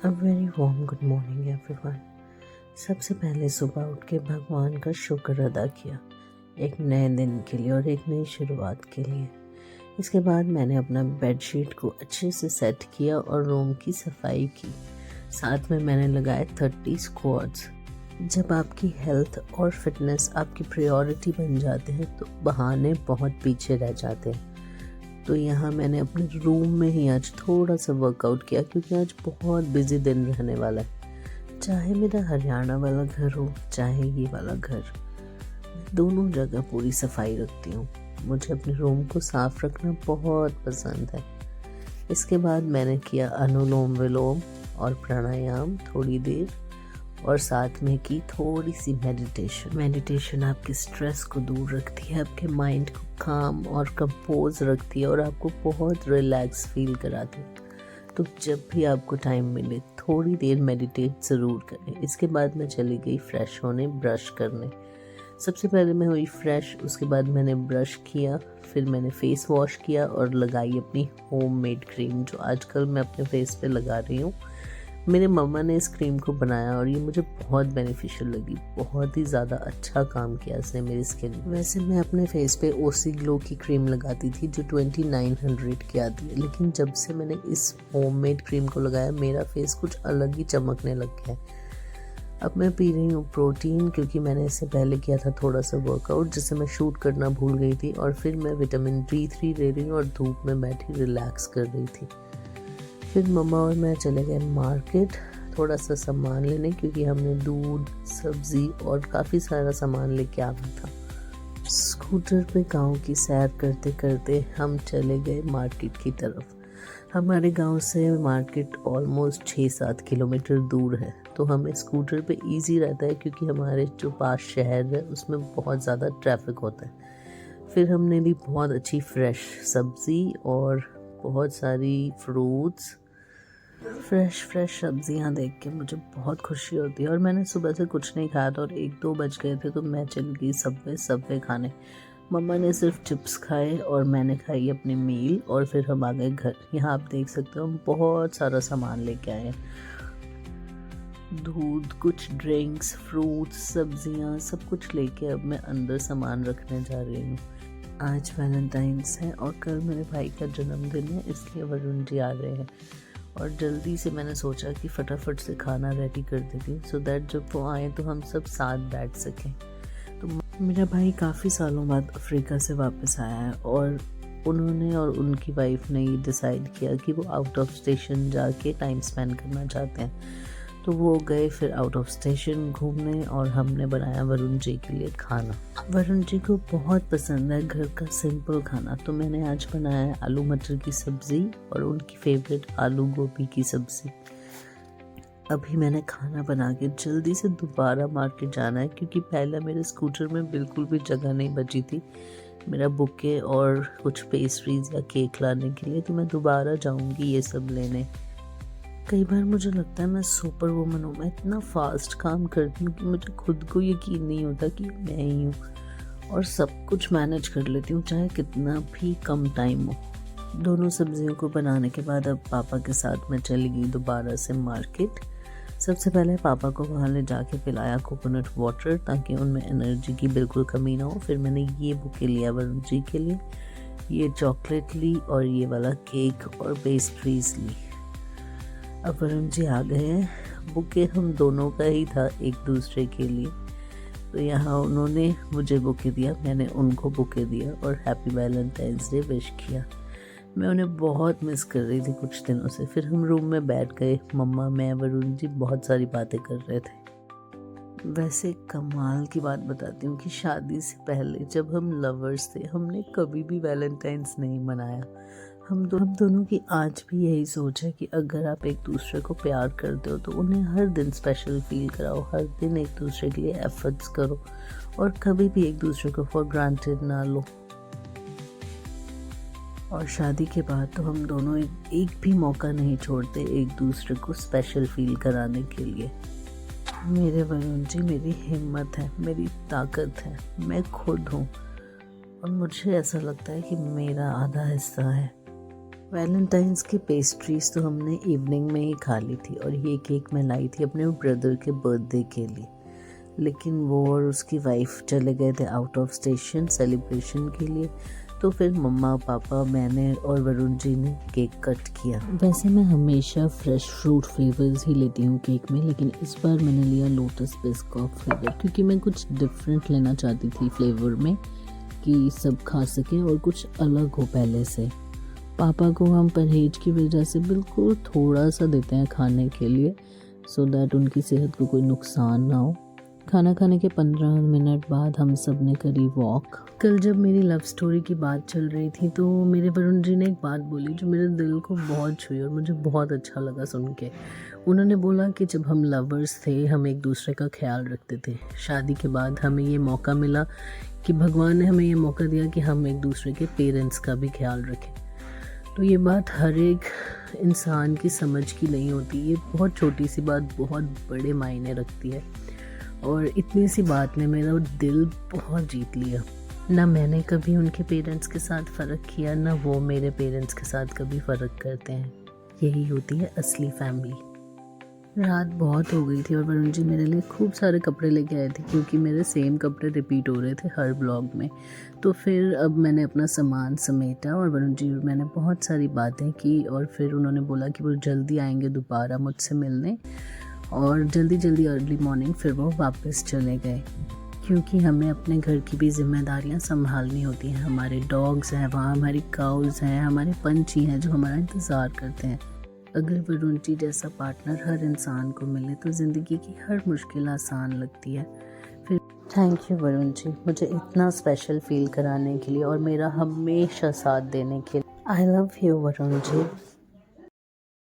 A very warm good morning everyone. सबसे पहले सुबह उठ के भगवान का शुक्र अदा किया एक नए दिन के लिए और एक नई शुरुआत के लिए। इसके बाद मैंने अपना बेडशीट को अच्छे से सेट किया और रूम की सफाई की। साथ में मैंने लगाए 30 स्क्वाट्स। जब आपकी हेल्थ और फिटनेस आपकी प्रायोरिटी बन जाते हैं तो बहाने बहुत पीछे रह जाते हैं। तो यहाँ मैंने अपने रूम में ही आज थोड़ा सा वर्कआउट किया क्योंकि आज बहुत बिजी दिन रहने वाला है। चाहे मेरा हरियाणा वाला घर हो चाहे ये वाला घर, मैं दोनों जगह पूरी सफाई रखती हूँ। मुझे अपने रूम को साफ रखना बहुत पसंद है। इसके बाद मैंने किया अनुलोम विलोम और प्राणायाम थोड़ी देर, और साथ में की थोड़ी सी मेडिटेशन आपके स्ट्रेस को दूर रखती है, आपके माइंड को काम और कंपोज रखती है और आपको बहुत रिलैक्स फील कराती है। तो जब भी आपको टाइम मिले थोड़ी देर मेडिटेट ज़रूर करें। इसके बाद मैं चली गई फ्रेश होने, ब्रश करने। सबसे पहले मैं हुई फ्रेश, उसके बाद मैंने ब्रश किया, फिर मैंने फेस वॉश किया और लगाई अपनी होममेड क्रीम जो आजकल मैं अपने फेस पे लगा रही हूँ। मेरे मम्मा ने इस क्रीम को बनाया और ये मुझे बहुत बेनिफिशियल लगी। बहुत ही ज़्यादा अच्छा काम किया इसने मेरी स्किन। वैसे मैं अपने फेस पे ओसी ग्लो की क्रीम लगाती थी जो 2900 की आती है, लेकिन जब से मैंने इस होममेड क्रीम को लगाया मेरा फेस कुछ अलग ही चमकने लग गया है। अब मैं पी रही हूँ प्रोटीन क्योंकि मैंने इससे पहले किया था थोड़ा सा वर्कआउट जिससे मैं शूट करना भूल गई थी, और फिर मैं विटामिन D3 ले रही हूँ और धूप में बैठी रिलैक्स कर रही थी। फिर मम्मा और मैं चले गए मार्केट थोड़ा सा सामान लेने क्योंकि हमने दूध, सब्ज़ी और काफ़ी सारा सामान लेके आना था। स्कूटर पे गांव की सैर करते करते हम चले गए मार्केट की तरफ। हमारे गांव से मार्केट ऑलमोस्ट 6-7 किलोमीटर दूर है, तो हमें स्कूटर पे इजी रहता है क्योंकि हमारे जो पास शहर है उसमें बहुत ज़्यादा ट्रैफिक होता है। फिर हमने ली बहुत अच्छी फ्रेश सब्ज़ी और बहुत सारी फ्रूट्स। फ्रेश सब्जियां देख के मुझे बहुत खुशी होती है, और मैंने सुबह से कुछ नहीं खाया था और 1-2 बज गए थे तो मैं चली गई सबवे खाने। मम्मा ने सिर्फ चिप्स खाए और मैंने खाई अपनी मील, और फिर हम आ गए घर। यहाँ आप देख सकते हो हम बहुत सारा सामान लेके आए हैं। दूध, कुछ ड्रिंक्स, फ्रूट्स, सब्जियां, सब कुछ लेके अब मैं अंदर सामान रखने जा रही हूँ। आज वैलेंटाइंस है और कल मेरे भाई का जन्मदिन है, इसलिए वरुण जी आ रहे हैं और जल्दी से मैंने सोचा कि फटाफट से खाना रेडी कर देती हूँ सो दैट जब वो आए तो हम सब साथ बैठ सकें। तो मेरा भाई काफ़ी सालों बाद अफ्रीका से वापस आया है और उन्होंने और उनकी वाइफ ने ये डिसाइड किया कि वो आउट ऑफ स्टेशन जाके टाइम स्पेंड करना चाहते हैं। तो वो गए फिर आउट ऑफ स्टेशन घूमने और हमने बनाया वरुण जी के लिए खाना। वरुण जी को बहुत पसंद है घर का सिंपल खाना, तो मैंने आज बनाया आलू मटर की सब्ज़ी और उनकी फेवरेट आलू गोभी की सब्ज़ी। अभी मैंने खाना बना के जल्दी से दोबारा मार्केट जाना है क्योंकि पहले मेरे स्कूटर में बिल्कुल भी जगह नहीं बची थी मेरा बुके और कुछ पेस्ट्रीज या केक लाने के लिए, तो मैं दोबारा जाऊंगी ये सब लेने। कई बार मुझे लगता है मैं सुपर वुमन हूँ, मैं इतना फास्ट काम करती हूँ कि मुझे खुद को यकीन नहीं होता कि मैं ही हूँ, और सब कुछ मैनेज कर लेती हूँ चाहे कितना भी कम टाइम हो। दोनों सब्जियों को बनाने के बाद अब पापा के साथ मैं चली गई दोबारा से मार्केट। सबसे पहले पापा को वहाँ ले जाके पिलाया कोकोनट वाटर ताकि उनमें एनर्जी की बिल्कुल कमी ना हो। फिर मैंने ये बुके लिया वरुण जी के लिए, ये चॉकलेट ली और ये वाला केक और पेस्ट्रीज ली। अब वरुण जी आ गए हैं। बुके हम दोनों का ही था एक दूसरे के लिए, तो यहाँ उन्होंने मुझे बुके दिया, मैंने उनको बुके दिया और हैप्पी वैलेंटाइंस डे विश किया। मैं उन्हें बहुत मिस कर रही थी कुछ दिनों से। फिर हम रूम में बैठ गए, मम्मा, मैं, वरुण जी बहुत सारी बातें कर रहे थे। वैसे कमाल की बात बताती हूँ कि शादी से पहले जब हम लवर्स थे हमने कभी भी वैलेंटाइंस नहीं मनाया। हम दोनों की आज भी यही सोच है कि अगर आप एक दूसरे को प्यार करते हो तो उन्हें हर दिन स्पेशल फील कराओ, हर दिन एक दूसरे के लिए एफर्ट्स करो और कभी भी एक दूसरे को फॉर ग्रांटेड ना लो। और शादी के बाद तो हम दोनों एक भी मौका नहीं छोड़ते एक दूसरे को स्पेशल फील कराने के लिए। मेरे वरुण जी मेरी हिम्मत है, मेरी ताकत है, मैं खुद हूँ, और मुझे ऐसा लगता है कि मेरा आधा हिस्सा है। वैलेंटाइंस की पेस्ट्रीज तो हमने इवनिंग में ही खा ली थी, और ये केक मैं लाई थी अपने ब्रदर के बर्थडे के लिए, लेकिन वो और उसकी वाइफ चले गए थे आउट ऑफ स्टेशन सेलिब्रेशन के लिए। तो फिर मम्मा पापा मैंने और वरुण जी ने केक कट किया। वैसे मैं हमेशा फ्रेश फ्रूट फ्लेवर्स ही लेती हूँ केक में, लेकिन इस बार मैंने लिया लोटस बिस्कॉफ फ्लेवर, क्योंकि मैं कुछ डिफरेंट लेना चाहती थी फ्लेवर में कि सब खा सकें और कुछ अलग हो पहले से। पापा को हम परहेज की वजह से बिल्कुल थोड़ा सा देते हैं खाने के लिए, सो दैट उनकी सेहत को कोई नुकसान ना हो। खाना खाने के 15 मिनट बाद हम सब ने करी वॉक। कल जब मेरी लव स्टोरी की बात चल रही थी तो मेरे वरुण जी ने एक बात बोली जो मेरे दिल को बहुत छुई और मुझे बहुत अच्छा लगा सुन के। उन्होंने बोला कि जब हम लवर्स थे हम एक दूसरे का ख्याल रखते थे। शादी के बाद हमें ये मौका मिला कि भगवान ने हमें ये मौका दिया कि हम एक दूसरे के पेरेंट्स का भी ख्याल रखें। तो ये बात हर एक इंसान की समझ की नहीं होती। ये बहुत छोटी सी बात बहुत बड़े मायने रखती है, और इतनी सी बात ने मेरा दिल बहुत जीत लिया। ना मैंने कभी उनके पेरेंट्स के साथ फ़र्क किया, ना वो मेरे पेरेंट्स के साथ कभी फ़र्क करते हैं। यही होती है असली फैमिली। रात बहुत हो गई थी और वरुण जी मेरे लिए खूब सारे कपड़े लेके आए थे, क्योंकि मेरे सेम कपड़े रिपीट हो रहे थे हर ब्लॉग में। तो फिर अब मैंने अपना सामान समेटा और वरुण जी और मैंने बहुत सारी बातें की, और फिर उन्होंने बोला कि वो जल्दी आएंगे दोबारा मुझसे मिलने, और जल्दी जल्दी अर्ली मॉर्निंग फिर वो वापस चले गए, क्योंकि हमें अपने घर की भी जिम्मेदारियां संभालनी होती हैं। हमारे डॉग्स हैं वहाँ, हमारी काउज हैं, हमारे पंछी हैं जो हमारा इंतज़ार करते हैं। अगर वरुण जी जैसा पार्टनर हर इंसान को मिले तो ज़िंदगी की हर मुश्किल आसान लगती है। फिर थैंक यू वरुण जी, मुझे इतना स्पेशल फील कराने के लिए और मेरा हमेशा साथ देने के लिए। I love you Varun ji.